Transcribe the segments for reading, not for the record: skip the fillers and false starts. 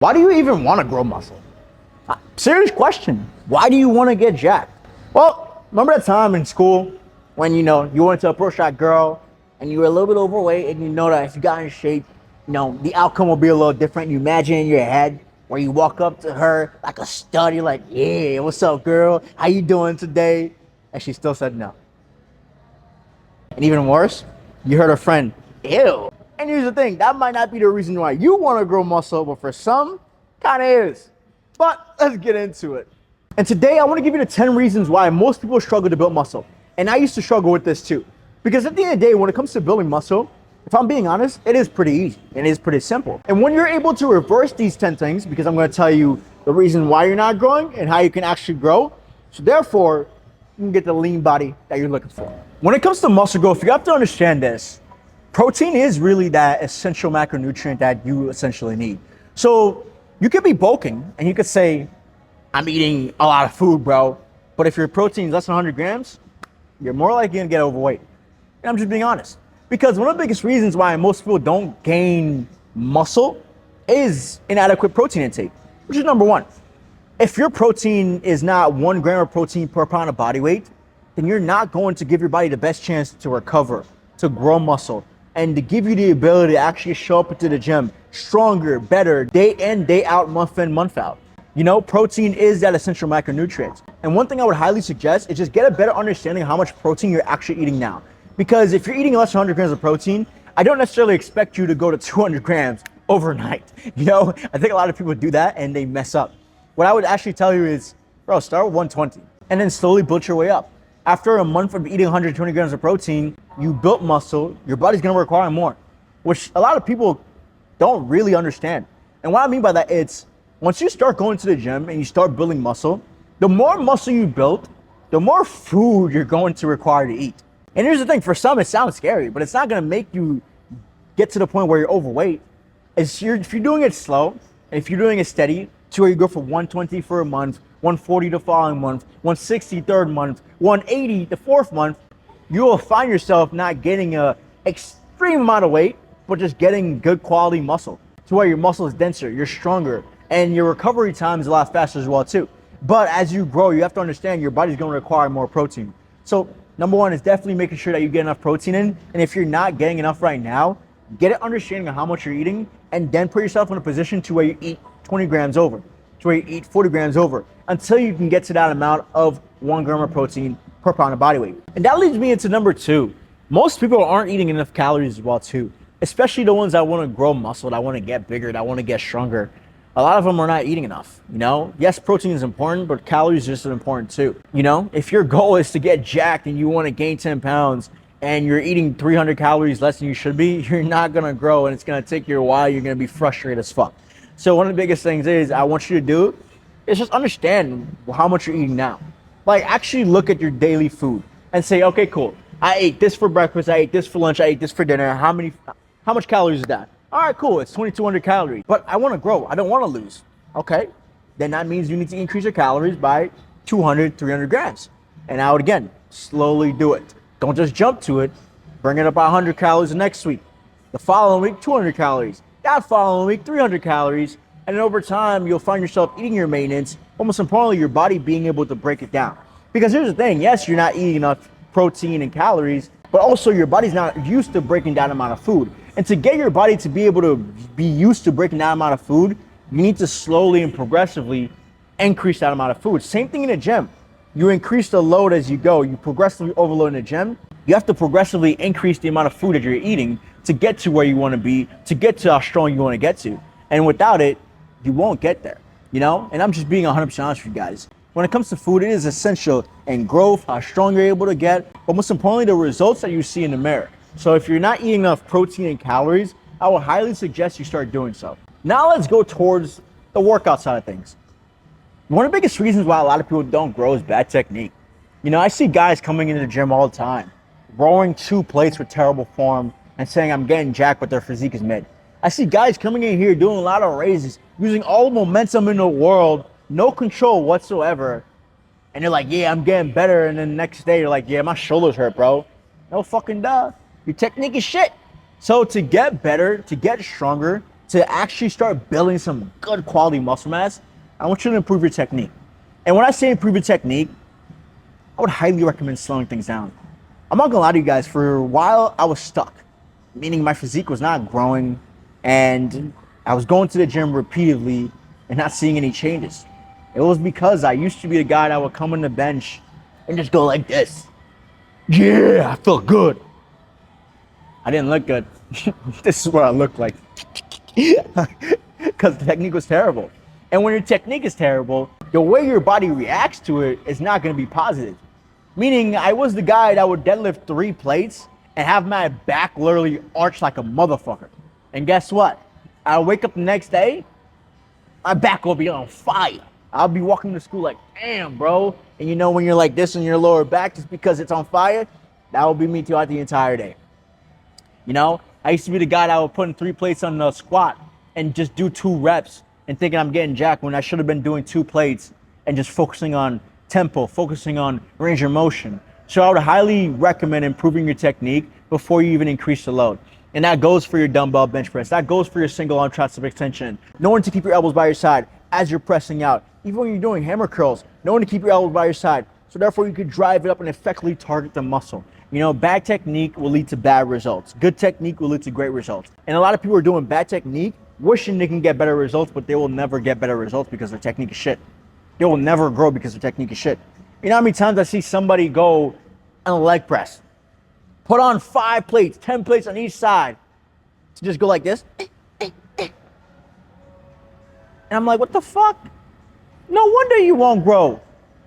Why do you even want to grow muscle? Serious question. Why do you want to get jacked? Well, remember that time in school when you wanted to approach that girl and you were a little bit overweight and you know that if you got in shape, the outcome will be a little different. You imagine in your head where you walk up to her like a stud, you're like, yeah, what's up, girl? How you doing today? And she still said no. And even worse, you heard a friend, ew. And here's the thing, that might not be the reason why you want to grow muscle, but for some, kind of is. But let's get into it. And today I want to give you the 10 reasons why most people struggle to build muscle. And I used to struggle with this too. Because at the end of the day, when it comes to building muscle, if I'm being honest, it is pretty easy and it is pretty simple. And when you're able to reverse these 10 things, because I'm going to tell you the reason why you're not growing and how you can actually grow, so therefore, you can get the lean body that you're looking for. When it comes to muscle growth, you have to understand this. Protein is really that essential macronutrient that you essentially need. So you could be bulking and you could say, I'm eating a lot of food, bro. But if your protein is less than 100 grams, you're more likely gonna get overweight. And I'm just being honest. Because one of the biggest reasons why most people don't gain muscle is inadequate protein intake, which is number one. If your protein is not 1 gram of protein per pound of body weight, then you're not going to give your body the best chance to recover, to grow muscle, and to give you the ability to actually show up into the gym stronger, better, day in, day out, month in, month out. Protein is that essential macronutrient. And one thing I would highly suggest is just get a better understanding of how much protein you're actually eating now. Because if you're eating less than 100 grams of protein, I don't necessarily expect you to go to 200 grams overnight. I think a lot of people do that and they mess up. What I would actually tell you is, bro, start with 120 and then slowly build your way up. After a month of eating 120 grams of protein, you built muscle, your body's gonna require more, which a lot of people don't really understand. And what I mean by that, it's once you start going to the gym and you start building muscle, the more muscle you build, the more food you're going to require to eat. And here's the thing, for some it sounds scary, but it's not gonna make you get to the point where you're overweight. If you're doing it slow, and if you're doing it steady, to where you go from 120 for a month, 140 the following month, 160 third month, 180 the fourth month, you will find yourself not getting a extreme amount of weight, but just getting good quality muscle to where your muscle is denser, you're stronger, and your recovery time is a lot faster as well too. But as you grow, you have to understand your body's going to require more protein. So number one is definitely making sure that you get enough protein in. And if you're not getting enough right now, get an understanding of how much you're eating and then put yourself in a position to where you eat 20 grams over, to where you eat 40 grams over, until you can get to that amount of 1 gram of protein per pound of body weight. And that leads me into number two. Most people aren't eating enough calories as well too, especially the ones that want to grow muscle, that want to get bigger, that want to get stronger. A lot of them are not eating enough. Yes, protein is important, but calories are just as important too. If your goal is to get jacked and you want to gain 10 pounds and you're eating 300 calories less than you should be, you're not going to grow and it's going to take you a while. You're going to be frustrated as fuck. So one of the biggest things is I want you to do is just understand how much you're eating now. Like actually look at your daily food and say, okay, cool. I ate this for breakfast. I ate this for lunch. I ate this for dinner. How much calories is that? All right, cool. It's 2,200 calories, but I want to grow. I don't want to lose. Okay. Then that means you need to increase your calories by 200, 300 grams. And now again, slowly do it. Don't just jump to it. Bring it up by 100 calories the next week. The following week, 200 calories. That following week, 300 calories. And then over time, you'll find yourself eating your maintenance, but most importantly, your body being able to break it down. Because here's the thing, yes, you're not eating enough protein and calories, but also your body's not used to breaking down the amount of food. And to get your body to be able to be used to breaking that amount of food, you need to slowly and progressively increase that amount of food. Same thing in the gym. You increase the load as you go. You progressively overload in the gym. You have to progressively increase the amount of food that you're eating to get to where you want to be, to get to how strong you want to get to. And without it, you won't get there, And I'm just being 100% honest with you guys. When it comes to food, it is essential in growth, how strong you're able to get, but most importantly, the results that you see in the mirror. So if you're not eating enough protein and calories, I would highly suggest you start doing so. Now let's go towards the workout side of things. One of the biggest reasons why a lot of people don't grow is bad technique. I see guys coming into the gym all the time, rowing 2 plates with terrible form and saying I'm getting jacked, but their physique is mid. I see guys coming in here doing a lot of raises, using all the momentum in the world, no control whatsoever. And they're like, yeah, I'm getting better. And then the next day, you're like, yeah, my shoulders hurt, bro. No fucking duh. Your technique is shit. So to get better, to get stronger, to actually start building some good quality muscle mass, I want you to improve your technique. And when I say improve your technique, I would highly recommend slowing things down. I'm not gonna lie to you guys, for a while I was stuck, meaning my physique was not growing and I was going to the gym repeatedly and not seeing any changes. It was because I used to be the guy that would come on the bench and just go like this. Yeah, I felt good. I didn't look good. This is what I looked like. Because the technique was terrible. And when your technique is terrible, the way your body reacts to it is not going to be positive. Meaning, I was the guy that would deadlift 3 plates and have my back literally arched like a motherfucker. And guess what? I'll wake up the next day, my back will be on fire. I'll be walking to school like, damn, bro. And you know when you're like this in your lower back just because it's on fire? That will be me throughout the entire day. You know, I used to be the guy that would put in 3 plates on the squat and just do 2 reps and thinking I'm getting jacked when I should have been doing 2 plates and just focusing on tempo, focusing on range of motion. So I would highly recommend improving your technique before you even increase the load. And that goes for your dumbbell bench press. That goes for your single arm tricep extension. Knowing to keep your elbows by your side as you're pressing out. Even when you're doing hammer curls, knowing to keep your elbows by your side. So therefore you could drive it up and effectively target the muscle. You know, bad technique will lead to bad results. Good technique will lead to great results. And a lot of people are doing bad technique, wishing they can get better results, but they will never get better results because their technique is shit. They will never grow because their technique is shit. You know how many times I see somebody go on a leg press, put on 5 plates, 10 plates on each side to just go like this? And I'm like, what the fuck? No wonder you won't grow.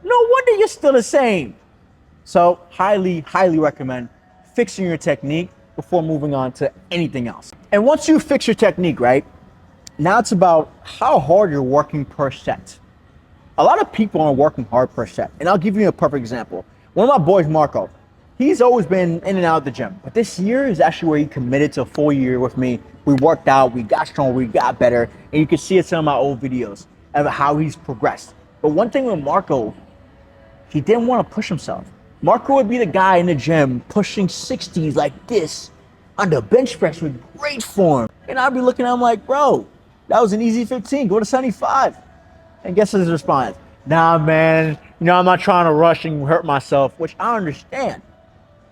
No wonder you're still the same. So highly, highly recommend fixing your technique before moving on to anything else. And once you fix your technique, right, now it's about how hard you're working per set. A lot of people aren't working hard per set. And I'll give you a perfect example. One of my boys, Marco, he's always been in and out of the gym. But this year is actually where he committed to a full year with me. We worked out, we got strong, we got better. And you can see it in some of my old videos of how he's progressed. But one thing with Marco, he didn't want to push himself. Marco would be the guy in the gym pushing 60s like this on the bench press with great form. And I'd be looking at him like, bro, that was an easy 15, go to 75. And guess his response? Nah, man, you know, I'm not trying to rush and hurt myself, which I understand.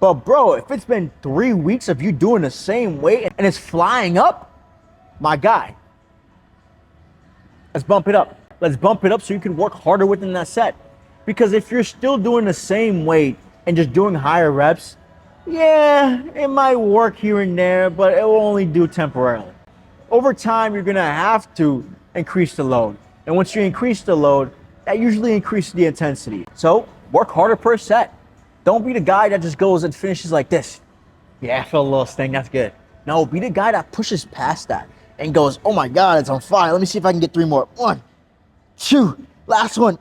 But bro, if it's been 3 weeks of you doing the same weight and it's flying up, my guy, let's bump it up. Let's bump it up so you can work harder within that set. Because if you're still doing the same weight and just doing higher reps, yeah, it might work here and there, but it will only do temporarily. Over time, you're gonna have to increase the load. And once you increase the load, that usually increases the intensity. So work harder per set. Don't be the guy that just goes and finishes like this. Yeah, I felt a little sting, that's good. No, be the guy that pushes past that and goes, oh my God, it's on fire. Let me see if I can get 3 more. 1, 2, last one.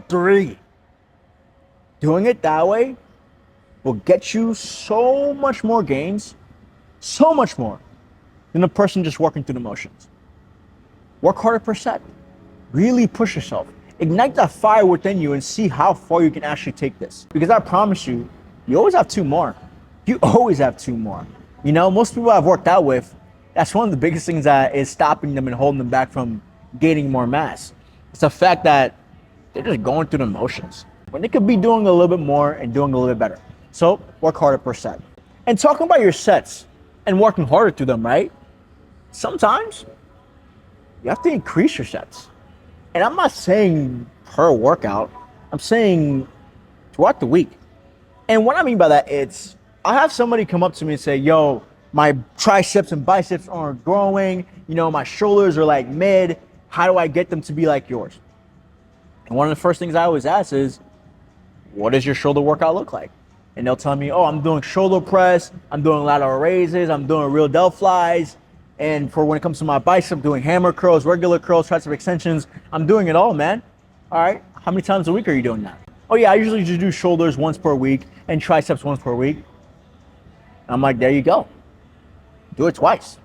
3. Doing it that way will get you so much more gains, so much more than a person just working through the motions. Work harder per set. Really push yourself. Ignite that fire within you and see how far you can actually take this. Because I promise you, you always have 2 more. You always have 2 more. You know, most people I've worked out with, that's one of the biggest things that is stopping them and holding them back from gaining more mass. It's the fact that they're just going through the motions when they could be doing a little bit more and doing a little bit better. So work harder per set. And talking about your sets and working harder through them, right? Sometimes you have to increase your sets. And I'm not saying per workout, I'm saying throughout the week. And what I mean by that, it's, I'll have somebody come up to me and say, yo, my triceps and biceps aren't growing. You know, my shoulders are like mid. How do I get them to be like yours? And one of the first things I always ask is, what does your shoulder workout look like? And they'll tell me, oh, I'm doing shoulder press, I'm doing lateral raises, I'm doing real delt flies. And for when it comes to my bicep, doing hammer curls, regular curls, tricep extensions, I'm doing it all, man. All right, how many times a week are you doing that? Oh yeah, I usually just do shoulders once per week and triceps once per week. I'm like, there you go. Do it twice.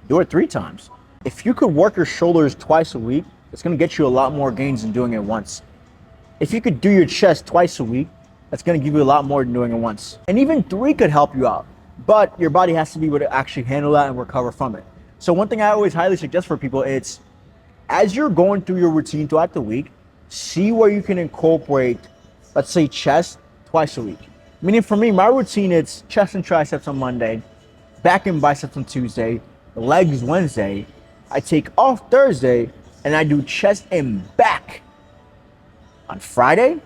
Do it 3 times. If you could work your shoulders twice a week, it's gonna get you a lot more gains than doing it once. If you could do your chest twice a week, that's gonna give you a lot more than doing it once. And even 3 could help you out, but your body has to be able to actually handle that and recover from it. So one thing I always highly suggest for people, it's as you're going through your routine throughout the week, see where you can incorporate, let's say, chest twice a week. Meaning for me, my routine, it's chest and triceps on Monday, back and biceps on Tuesday, legs Wednesday. I take off Thursday, and I do chest and back on Friday.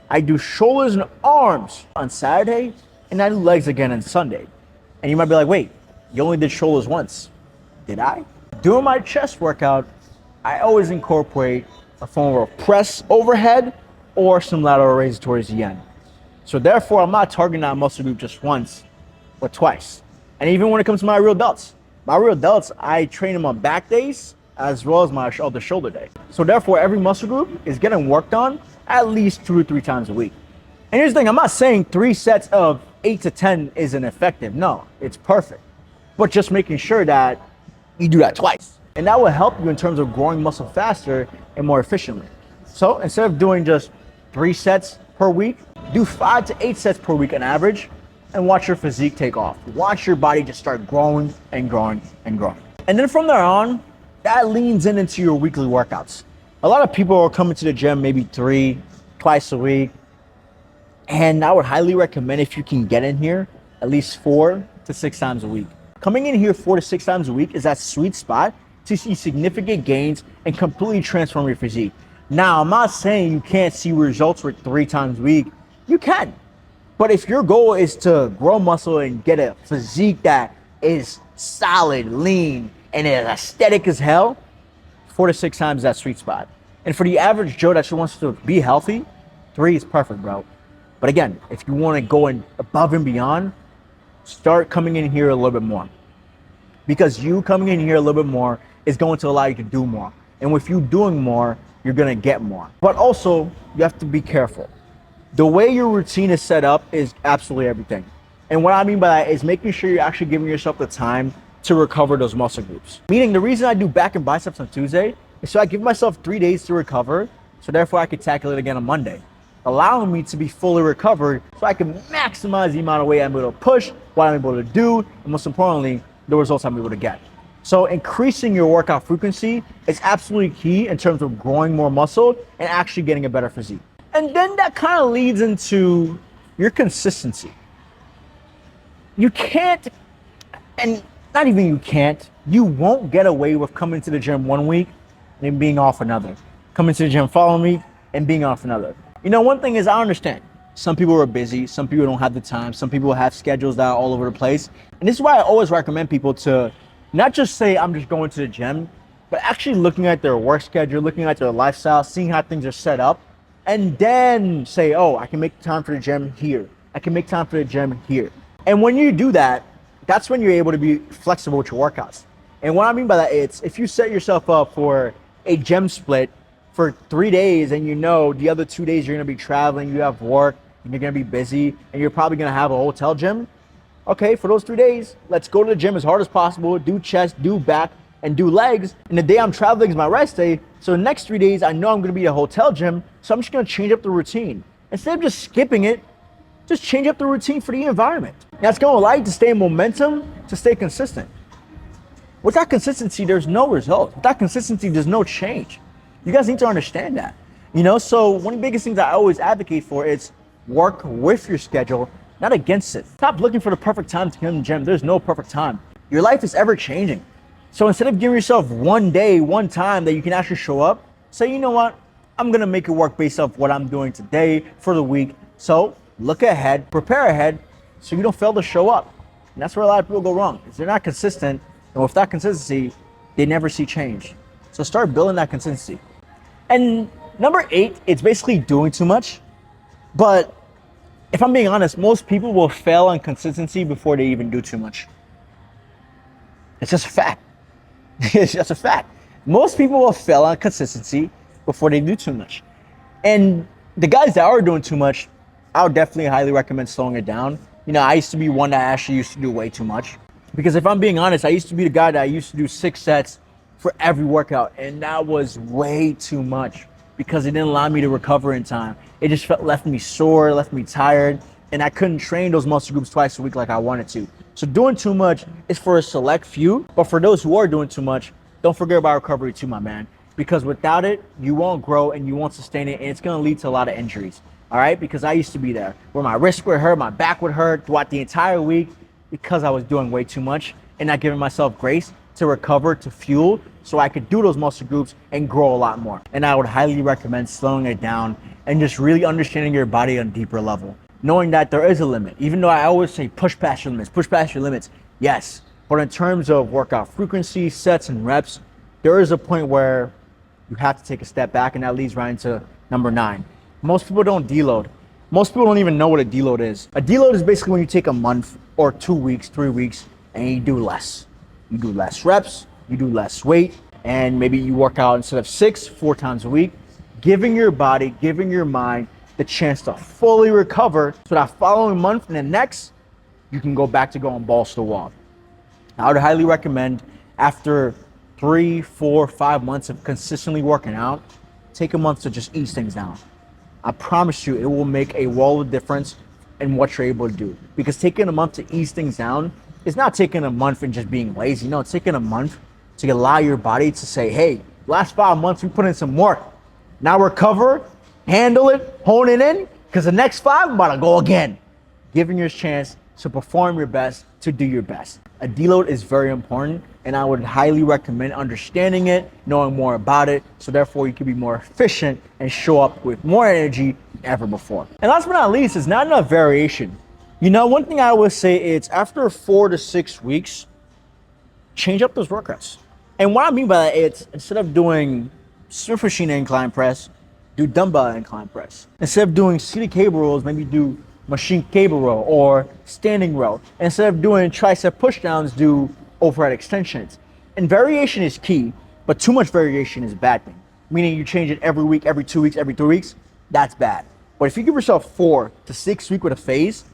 I do shoulders and arms on Saturday, and I do legs again on Sunday. And you might be like, wait, you only did shoulders once. Did I? During my chest workout, I always incorporate a form of press overhead or some lateral raises towards the end. So therefore, I'm not targeting that muscle group just once, but twice. And even when it comes to my real delts, I train them on back days as well as my other shoulder day. So therefore, every muscle group is getting worked on at least 2 to 3 times a week. And here's the thing, I'm not saying 3 sets of 8 to 10 isn't effective. No, it's perfect. But just making sure that you do that twice. And that will help you in terms of growing muscle faster and more efficiently. So instead of doing just 3 sets per week, do 5 to 8 sets per week on average, and watch your physique take off. Watch your body just start growing and growing and growing. And then from there on, that leans into your weekly workouts. A lot of people are coming to the gym maybe 3-twice a week. And I would highly recommend, if you can get in here, at least 4 to 6 times a week. Coming in here 4 to 6 times a week is that sweet spot to see significant gains and completely transform your physique. Now, I'm not saying you can't see results with 3 times a week. You can. But if your goal is to grow muscle and get a physique that is solid, lean, and is aesthetic as hell, 4 to 6 times is that sweet spot. And for the average Joe that just wants to be healthy, 3 is perfect, bro. But again, if you want to go in above and beyond, start coming in here a little bit more. Because you coming in here a little bit more is going to allow you to do more. And with you doing more, you're going to get more. But also, you have to be careful. The way your routine is set up is absolutely everything. And what I mean by that is making sure you're actually giving yourself the time to recover those muscle groups. Meaning the reason I do back and biceps on Tuesday is so I give myself 3 days to recover, so therefore I can tackle it again on Monday, allowing me to be fully recovered so I can maximize the amount of weight I'm able to push, what I'm able to do, and most importantly, the results I'm able to get. So increasing your workout frequency is absolutely key in terms of growing more muscle and actually getting a better physique. And then that kind of leads into your consistency. You can't, and not even you can't, you won't get away with coming to the gym one week and being off another. Coming to the gym following week and being off another. You know, one thing is, I understand. Some people are busy, some people don't have the time, some people have schedules that are all over the place. And this is why I always recommend people to not just say, I'm just going to the gym, but actually looking at their work schedule, looking at their lifestyle, seeing how things are set up, and then say, oh, I can make time for the gym here. I can make time for the gym here. And when you do that, that's when you're able to be flexible with your workouts. And what I mean by that is, if you set yourself up for a gym split for 3 days and you know the other 2 days you're gonna be traveling, you have work, and you're gonna be busy, and you're probably gonna have a hotel gym, okay, for those 3 days, let's go to the gym as hard as possible, do chest, do back, and do legs. And the day I'm traveling is my rest day, so the next 3 days I know I'm gonna be at a hotel gym, so I'm just gonna change up the routine. Instead of just skipping it, just change up the routine for the environment. That's gonna allow you to stay in momentum, to stay consistent. Without consistency, there's no result. Without consistency, there's no change. You guys need to understand that. You know, so one of the biggest things I always advocate for is work with your schedule, not against it. Stop looking for the perfect time to come to the gym. There's no perfect time. Your life is ever changing. So instead of giving yourself one day, one time that you can actually show up, say, you know what? I'm gonna make it work based off what I'm doing today for the week. So look ahead, prepare ahead, so you don't fail to show up. And that's where a lot of people go wrong, is they're not consistent, and with that consistency, they never see change. So start building that consistency. And number 8, it's basically doing too much. But if I'm being honest, most people will fail on consistency before they even do too much. It's just a fact. It's just a fact. Most people will fail on consistency before they do too much. And the guys that are doing too much, I would definitely highly recommend slowing it down. You know, I used to be one that actually used to do way too much. Because if I'm being honest, I used to be the guy that used to do 6 sets for every workout, and that was way too much because it didn't allow me to recover in time. It just left me sore, left me tired, and I couldn't train those muscle groups twice a week like I wanted to. So doing too much is for a select few, but for those who are doing too much, don't forget about recovery too, my man, because without it, you won't grow and you won't sustain it, and it's gonna lead to a lot of injuries, all right? Because I used to be there, where my wrist would hurt, my back would hurt throughout the entire week because I was doing way too much and not giving myself grace to recover, to fuel, so I could do those muscle groups and grow a lot more. And I would highly recommend slowing it down and just really understanding your body on a deeper level. Knowing that there is a limit, even though I always say push past your limits, yes. But in terms of workout frequency, sets, and reps, there is a point where you have to take a step back, and that leads right into number 9. Most people don't deload. Most people don't even know what a deload is. A deload is basically when you take a month or 2 weeks, 3 weeks, and you do less. You do less reps, you do less weight, and maybe you work out instead of 6, 4 times a week, giving your body, giving your mind the chance to fully recover so that following month and the next, you can go back to going balls to the wall. I would highly recommend after 3, 4, 5 months of consistently working out, take a month to just ease things down. I promise you, it will make a world of difference in what you're able to do. Because taking a month to ease things down is not taking a month and just being lazy. No, it's taking a month to allow your body to say, hey, last 5 months we put in some work. Now recover, handle it, hone it in, because the next 5 I'm about to go again. Giving your chance to perform your best, to do your best. A deload is very important, and I would highly recommend understanding it, knowing more about it, so therefore you can be more efficient and show up with more energy than ever before. And last but not least, is not enough variation. You know, one thing I would say is after 4 to 6 weeks, change up those workouts. And what I mean by that, it's instead of doing Smith machine incline press, do dumbbell incline press. Instead of doing seated cable rows, maybe do machine cable row or standing row. Instead of doing tricep pushdowns, do overhead extensions. And variation is key, but too much variation is a bad thing. Meaning you change it every week, every 2 weeks, every 3 weeks, that's bad. But if you give yourself 4 to 6 weeks with a phase,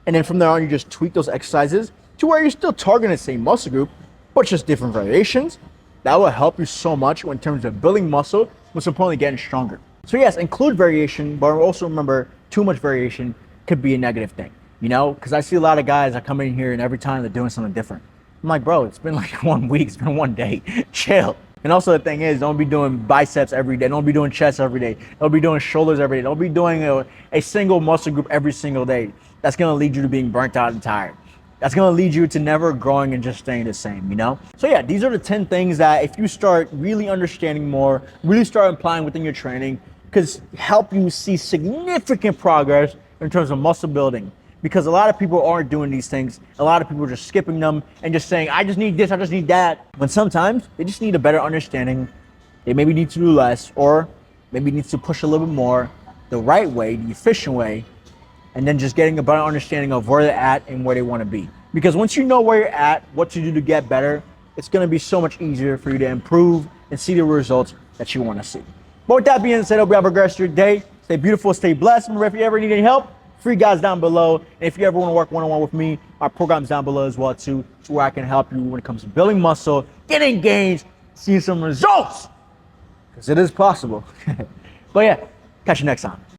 and then from there on you just tweak those exercises to where you're still targeting the same muscle group, but just different variations, that will help you so much in terms of building muscle, most importantly getting stronger. So yes, include variation, but also remember too much variation could be a negative thing, you know? Because I see a lot of guys that come in here and every time they're doing something different. I'm like, bro, it's been like 1 week, it's been 1 day, chill. And also the thing is, don't be doing biceps every day, don't be doing chest every day, don't be doing shoulders every day, don't be doing a single muscle group every single day. That's gonna lead you to being burnt out and tired. That's gonna lead you to never growing and just staying the same, you know? So yeah, these are the 10 things that if you start really understanding more, really start applying within your training, could help you see significant progress in terms of muscle building. Because a lot of people aren't doing these things. A lot of people are just skipping them and just saying, I just need this, I just need that. When sometimes they just need a better understanding. They maybe need to do less, or maybe need to push a little bit more the right way, the efficient way, and then just getting a better understanding of where they're at and where they want to be. Because once you know where you're at, what to do to get better, it's going to be so much easier for you to improve and see the results that you want to see. But with that being said, I hope you have a great your day. Stay beautiful, stay blessed. Remember, if you ever need any help, free guys down below. And if you ever want to work one-on-one with me, our program's down below as well too, to where I can help you when it comes to building muscle, getting gains, seeing some results, because it is possible. But yeah, catch you next time.